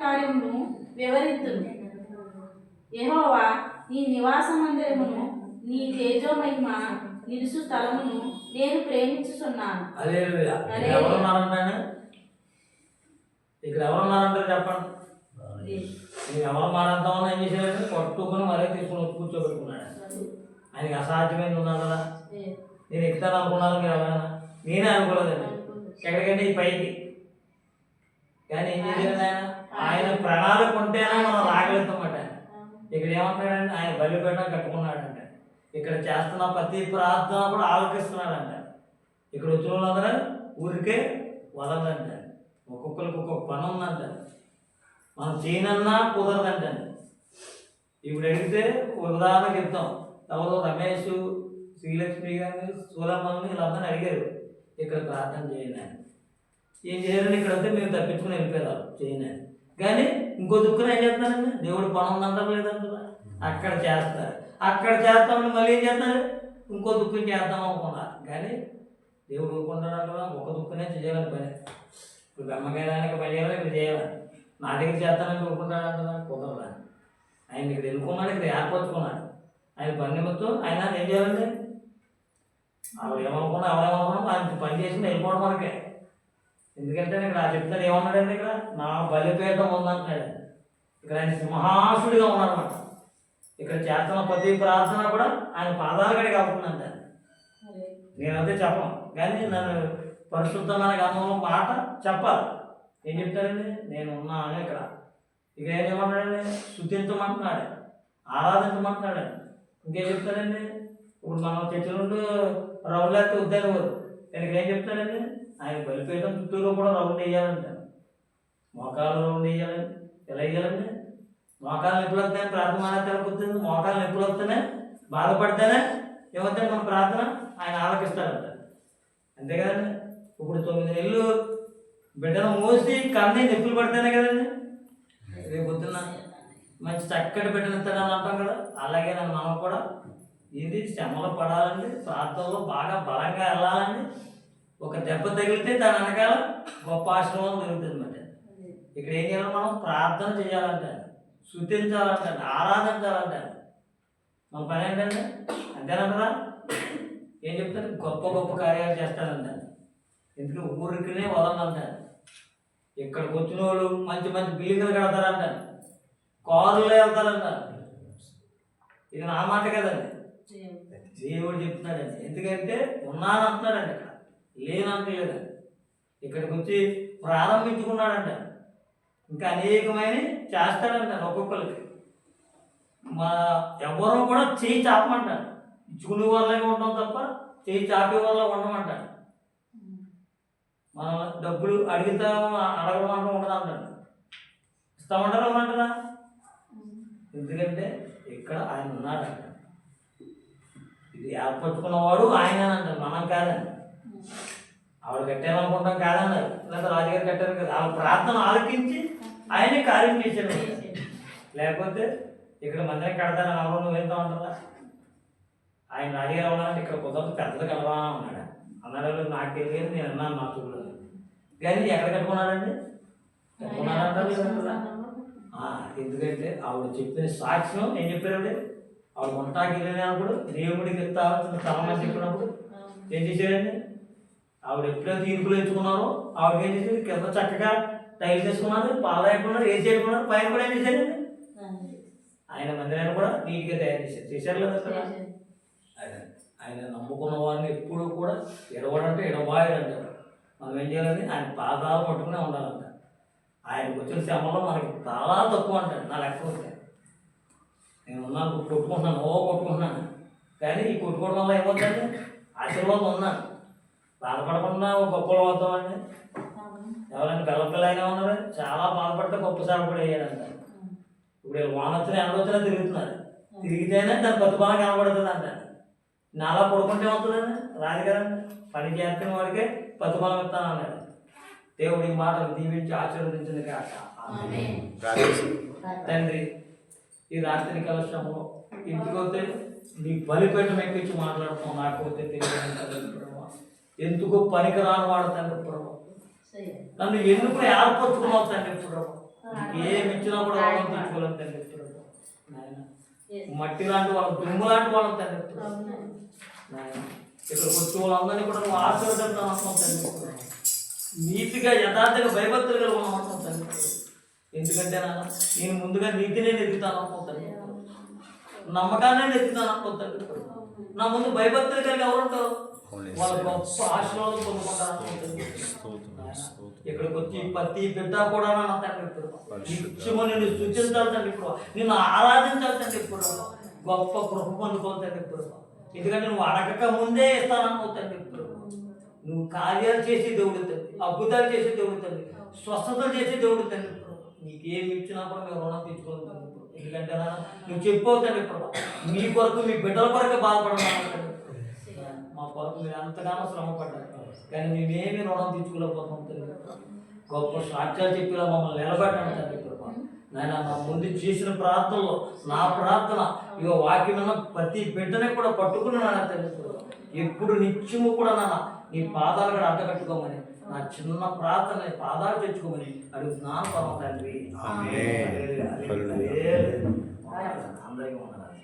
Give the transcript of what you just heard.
కార్యమును వివరిద్దును. యెహోవా నీ నివాస మందిరమును, నీ తేజోమహిమ నిలుసు స్థలమును నేను ప్రేమించుచున్నాను. ఇక్కడ ఎవరున్నారంటారు చెప్పండి. నేను ఎవరు మారంతామని ఏం చేశాడు? పట్టుకుని మరీ తీసుకుని వచ్చి కూర్చోబెట్టుకున్నాడు. ఆయనకి అసాధ్యమైంది ఉన్నా కదా. నేను ఎక్కుతాను అనుకున్నాను మీరు ఎవరైనా? నేనే అనుకోలేదండి. ఎక్కడికంటే ఈ పైకి. కానీ ఏం చేశాడు ఆయన? ఆయన ప్రణాళిక ఉంటేనే మనం రాగలుగుతామట. ఇక్కడ ఏమంటాడంటే ఆయన బలిపేట కట్టుకున్నాడంట. ఇక్కడ చేస్తున్న ప్రతి ప్రార్థన కూడా ఆలోచిస్తున్నాడంట. ఇక్కడ వచ్చిన వాళ్ళందరూ ఊరికే వదలంట. ఒక్కొక్కరికి ఒక్కొక్క పని ఉందంట. మనం చేయనన్నా కుదరదంట. ఇప్పుడు అడిగితే ఉదాహరణకు చెప్తాం. ఎవరో రమేష్, శ్రీలక్ష్మి గారిని, సూలమ్మని వీళ్ళందరినీ అడిగారు ఇక్కడ ప్రార్థన చేయండి. ఏం చేయాలని ఇక్కడ వస్తే మీరు తప్పించుకుని వెళ్ళిపోయారు చేయండి. కానీ ఇంకో దుఃఖం ఏం చేస్తానండి? దేవుడు పని ఉందంటారు లేదంటారా? అక్కడ చేస్తారు. అక్కడ చేస్తామని మళ్ళీ ఏం చేస్తారు? ఇంకో దుఃఖం చేద్దాం అనుకున్నారు. కానీ దేవుడు ఊరుకుంటాడంటారా? ఒక దుఃఖనే చేయాలని పని. ఇప్పుడు బెమ్మకాయడానికి పని చేయాలి, ఇక్కడ చేయాలి. నా దగ్గర చేస్తానని ఊరుకుంటాడంటారా? కుదరదా. ఆయన ఇక్కడ ఎన్నుకున్నాడు, ఇక్కడ ఏర్పరచుకున్నాడు. ఆయన పని నిమిత్తం ఆయన ఏం చేయాలండి? ఆవిడ ఏమనుకున్నా ఎవరేమనుకున్నా ఆయన పని చేసి వెళ్ళిపోవడం వరకే. ఎందుకంటే ఇక్కడ చెప్తాడు ఏమన్నాడండి? ఇక్కడ నా బలిపీఠం ఉందంటున్నాడు. ఇక్కడ ఆయన సింహాసుడిగా ఉన్నాడనమాట. ఇక్కడ చేస్తున్న ప్రతి ప్రార్థన కూడా ఆయన పాదాల కడిగి అవుతుందంట. నేనైతే చెప్పను, కానీ నన్ను పరిశుద్ధమైన గంధంలో మాట చెప్పాలి. ఏం చెప్తాడండి? నేను ఉన్నాను ఇక్కడ. ఇక ఏం చెప్పమంటాడండి? స్తుతించమంటున్నాడు, ఆరాధించమంటున్నాడు. ఇంకేం చెప్తాడండి? ఇప్పుడు మనం చర్చల నుండి రౌండ్ లేకపోతే వద్దని వారు ఇక్కడ ఏం చెప్తాడండి? ఆయన బలిపీఠం చుట్టూరు కూడా రౌండ్ వేయాలంట. మోకాలు రౌండ్ వేయాలండి. ఎలా వేయాలండి? మోకాలు నొప్పులు వస్తాయని ప్రార్థన మానేతలకొస్తుంది. మోకాలు నొప్పులు వస్తేనే బాధపడితేనే ఏమవుతాయి మన ప్రార్థన ఆయన ఆలకిస్తాడంట. అంతే కదండి. ఇప్పుడు 9 నెలలు బిడ్డను మోసి కన్నీ నొప్పులు పడితేనే కదండి రేపు పొద్దున్న మంచి చక్కటి బిడ్డను ఇస్తాడని అంటాం కదా. అలాగే నన్ను మనం కూడా ఇది శ్రమలో పడాలండి, ప్రార్థనలో బాగా బలంగా వెళ్ళాలండి. ఒక దెబ్బ తగిలితే దాని వెనకాల గొప్ప ఆశీర్వాదం దొరుకుతుంది అన్నమాట. ఇక్కడ ఏం చేయాలి? మనం ప్రార్థన చేయాలంటే, స్తుతించాలంటే, ఆరాధించాలంటే మన పని ఏంటంటే అంతేనంటారా? ఏం చెప్తారు? గొప్ప గొప్ప కార్యాలు చేస్తారంటారు. ఎందుకు ఊరికినే వదలంటారు. ఇక్కడికి వచ్చిన వాళ్ళు మంచి మంచి బిల్డింగ్లు కడతారంటారు, కారులో వెళ్తారంటారు. ఇది నా మాట కదండి, దేవుడు చెప్తున్నాడండి. ఎందుకంటే ఉన్నాను అంటున్నాడండి. ఇక్కడ లేనంటలేదండి. ఇక్కడికి వచ్చి ప్రారంభించుకున్నాడంట. ఇంకా అనేకమైన చేస్తాడంటారు. ఒక్కొక్కరికి ఎవరో కూడా చేయి చాపమంటాడు. ఇచ్చుకునే వాళ్ళగా ఉంటాం తప్ప చేయి చాపే వాళ్ళ ఉండమంటాడు. మనం డబ్బులు అడగమంటూ ఉండదు అంటాడు. ఇస్తామంటారా ఇవ్వమంటారా? ఎందుకంటే ఇక్కడ ఆయన ఉన్నాడంట. ఇది ఏర్పరచుకున్నవాడు ఆయనేనంటారు, మనం కాదండి. ఆవిడ కట్టారనుకుంటాం కాదన్నారు, లేదా రాజుగారు కట్టారు కదా. ఆవిడ ప్రార్థన ఆలకించి ఆయనే కార్యం చేశాడు. లేకపోతే ఇక్కడ మందిరం కడతారని ఎవరు నువ్వు వెళ్తా ఉంటారా? ఆయన రాజుగారు ఉన్నారంటే ఇక్కడ కుదరదు, పెద్దలు కలవా అన్నాడు. అన్నాడు నాకు తెలియదు, నేను అన్నాను మా చూడలేదు. కానీ ఎక్కడ కట్టుకున్నాడండి? కట్టుకున్నారంటారా? ఎందుకంటే ఆవిడ చెప్పిన సాక్ష్యం ఏం చెప్పారండి? ఆవిడ వంటాకి వెళ్ళినప్పుడు దేవుడికి ఇస్తావచ్చిన తలమని చెప్పినప్పుడు ఏం చేశారండి? ఆవిడ ఎప్పుడైతే తీర్పులు ఎంచుకున్నారో ఆవిడకి ఏం చేసేది? కింద చక్కగా టైల్స్ వేసుకున్నారు, పాలు వేసుకున్నారు, ఏసి వేసుకున్నారు. పైన కూడా ఏం చేశారండి? ఆయన మందిరాన్ని కూడా నీట్గా తయారు చేశారు. చేశారు లేదా అసలు? ఆయన నమ్ముకున్న వారిని ఎప్పుడు కూడా ఎడవడంటే ఎడబాయడు అంటారు. మనం ఏం చేయాలని? ఆయన పాదాలు పట్టుకునే ఉండాలంట. ఆయనకు వచ్చిన శ్రమలో మనకి చాలా తక్కువ అంటాడు. నా లెక్క వస్తే నేను ఉన్నాను, కొట్టుకుంటున్నాను, కొట్టుకుంటున్నాను. కానీ ఈ కొట్టుకోవడం వల్ల ఏమవుతుందంటే ఆశీర్వాదం ఉన్నాను. బాధపడకుండా ఒక గొప్పలు అవుతామండి. ఎవరైనా పిల్లపిల్ల అయినా ఉన్నారు, చాలా బాధపడితే గొప్ప సాగు కూడా వేయాలంట. ఇప్పుడు వాన వచ్చినా ఎండ వచ్చినా తిరుగుతున్నారు. తిరిగితేనే దాని బతుబాగా కనబడుతుంది అంట. నాలా పడుకుంటే ఏమవుతుందండి? రాదు కదండి. పని చేస్తున్న వాడికే బతుబాలం ఇస్తాను అన్నాడు. దేవుడి మాటలు దీవించి ఆశీర్వదించింది కాక. తండ్రి, ఈ రాత్రి కలశంలో ఇంటికి వస్తే నీ బలిపీఠం ఎక్కించి మాట్లాడుతాం. నాకు వస్తే తెలియదు ఎందుకు పనికి రాని వాడు తండ్రి ప్రభు. నన్ను ఎందుకు ఏర్పరచుకున్నావు తండ్రి ప్రభు. ఏమి ఇచ్చినా కూడా రుణం తీర్చుకోలేము తండ్రి నాయన. మట్టి లాంటి వాళ్ళం, దుమ్ము లాంటి వాళ్ళం తండ్రి నాయన. ఇక్కడికి వచ్చే వాళ్ళందరినీ కూడా నువ్వు ఆశీర్వదించాలని అనుకుంటాం తండ్రి. నీతిగా యథార్థంగా భయభక్తులుగా ఉన్నాం అనుకుంటాం తండ్రి. ఎందుకంటే నాన్న నేను ముందుగా నీతినే నెత్తుతాను అనుకుంటాను, నమ్మకాన్ని నెత్తుతాను అనుకుంటాను. నా ముందు భయభక్తులు కలిగి ఎవరుంటారు? వాళ్ళ గొప్ప ఆశీర్వాదం పొందుకుంటారు అనుకుంటుంది. ఇక్కడికి వచ్చి ప్రతి బిడ్డ కూడా నా తండ్రి ఇప్పుడు నిత్యము నిన్ను సూచించాలి తండ్రి, ఇప్పుడు నిన్ను ఆరాధించాలి తండ్రి, ఇప్పుడు గొప్ప కృప పొందుకోవాలి తండ్రి. ఇప్పుడు ఎందుకంటే నువ్వు అడగక ముందే ఇస్తాననుకోతండి. ఇప్పుడు నువ్వు కార్యాలు చేసే దేవుడు తండ్రి, అద్భుతాలు చేసే దేవుడు తండ్రి, స్వస్థతలు చేసే దేవుడు తండ్రి. ఇప్పుడు నీకేమి ఇచ్చినా కూడా మేము రుణం తీర్చుకోవాలి. ఎందుకంటే నువ్వు చెప్పవుతండి, ఇప్పుడు మీ కొరకు మీ బిడ్డల కొరకే బాధపడాలి. మా కొరకు మీరు ఎంతగానో శ్రమ పడ్డారు, కానీ మేమేమి రుణం తీర్చుకోలేకపోతాం తండ్రి. గొప్ప సాక్ష్యాలు చెప్పిలా మమ్మల్ని నిలబెట్టండి తండ్రి. నాయన నా ముందు చేసిన ప్రార్థనలో నా ప్రార్థన ఇక వాక్యమైన ప్రతి బిడ్డనే కూడా పట్టుకుని నాన్న తండ్రి, ఎప్పుడు నిత్యము కూడా నాన్న నీ పాదాలు కూడా అడ్డకట్టుకోమని నా చిన్న ప్రార్థన పాదాలు తెచ్చుకోమని అడుగుతున్నాను తండ్రి. అందరికీ వందనాలు.